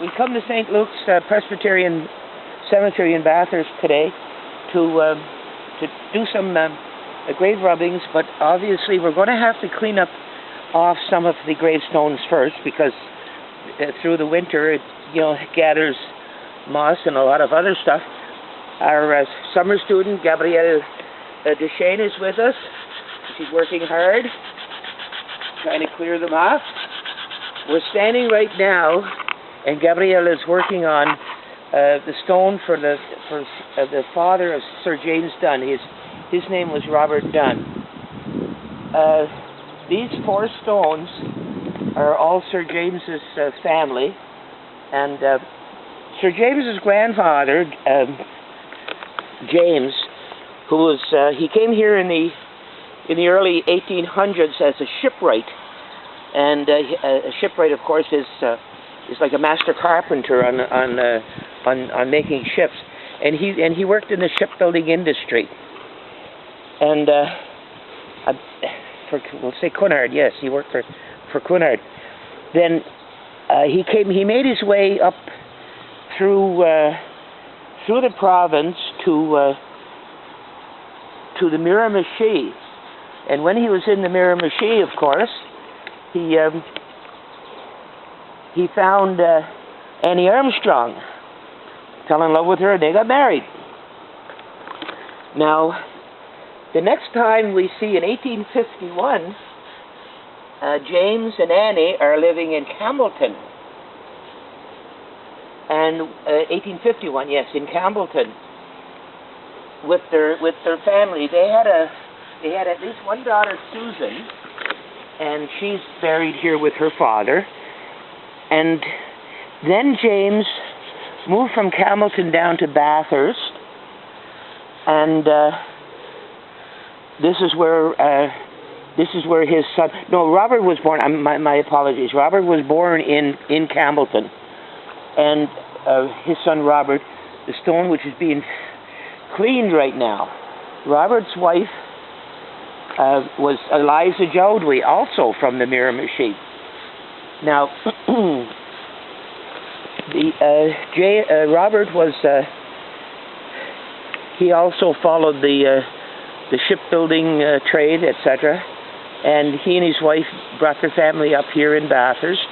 We come to St. Luke's Presbyterian Cemetery in Bathurst today to do some grave rubbings, but obviously we're going to have to clean up off some of the gravestones first, because through the winter it gathers moss and a lot of other stuff. Our summer student Gabrielle Duchesne is with us. She's working hard, trying to clear them off. We're standing right now, and Gabrielle is working on the stone for the father of Sir James Dunn. His name was Robert Dunn. These 4 stones are all Sir James's family, and Sir James's grandfather, James, who was he came here in the early 1800s as a shipwright, and a shipwright, of course, is like a master carpenter on making ships, and he worked in the shipbuilding industry, and we'll say Cunard. Yes, he worked for Cunard. Then he made his way up through the province to the Miramichi, and when he was in the Miramichi, of course, he found Annie Armstrong, fell in love with her, and they got married. Now, the next time we see in 1851, James and Annie are living in Campbellton. And 1851, yes, in Campbellton, with their family. They had at least one daughter, Susan, and she's buried here with her father. And then James moved from Campbellton down to Bathurst, and this is where his son. No, Robert was born. My apologies. Robert was born in Campbellton, and his son Robert, the stone which is being cleaned right now. Robert's wife was Eliza Jodwey, also from the Miramichi. Now, Robert was. He also followed the shipbuilding trade, etc. And he and his wife brought their family up here in Bathurst.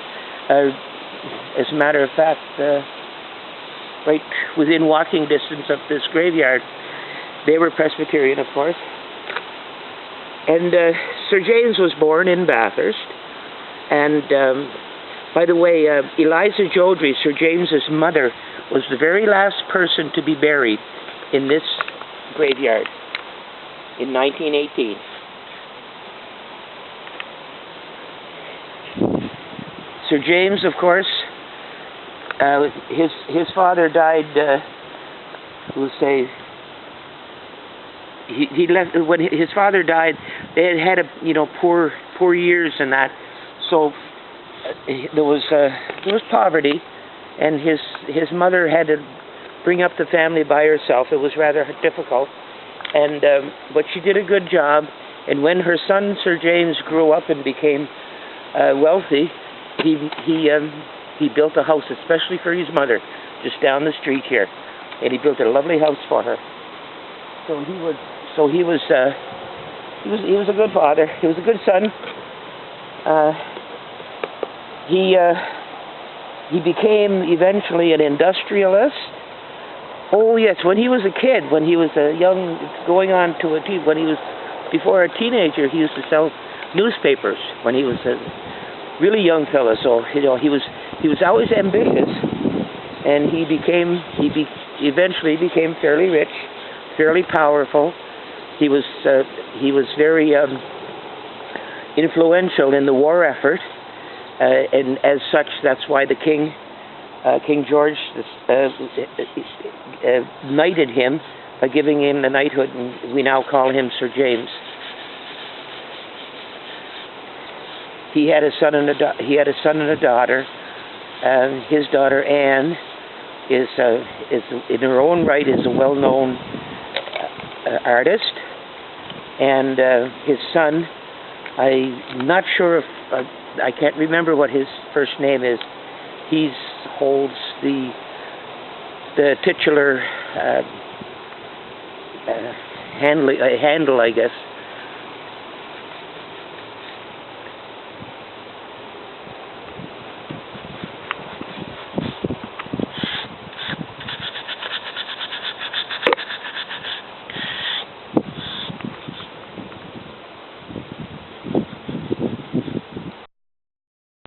As a matter of fact, right within walking distance of this graveyard. They were Presbyterian, of course. And Sir James was born in Bathurst. And by the way, Eliza Jodwey, Sir James's mother, was the very last person to be buried in this graveyard in 1918. Sir James, of course, his father died. We'll say he left when his father died. They had poor years and that, so there was poverty, and his mother had to bring up the family by herself. It was rather difficult, and but she did a good job. And when her son Sir James grew up and became wealthy, he built a house especially for his mother, just down the street here, and he built a lovely house for her. So he was a good father. He was a good son. He became eventually an industrialist. Oh yes, when he was a kid, when he was a young, going on to when he was before a teenager, he used to sell newspapers when he was a really young fella. So he was always ambitious, and he eventually became fairly rich, fairly powerful. He was very influential in the war effort, and as such, that's why the King George knighted him by giving him the knighthood, and we now call him Sir James. He had a son and a daughter. His daughter Anne is in her own right is a well-known artist, and his son, I'm not sure if I can't remember what his first name is. He's holds the titular handle, I guess.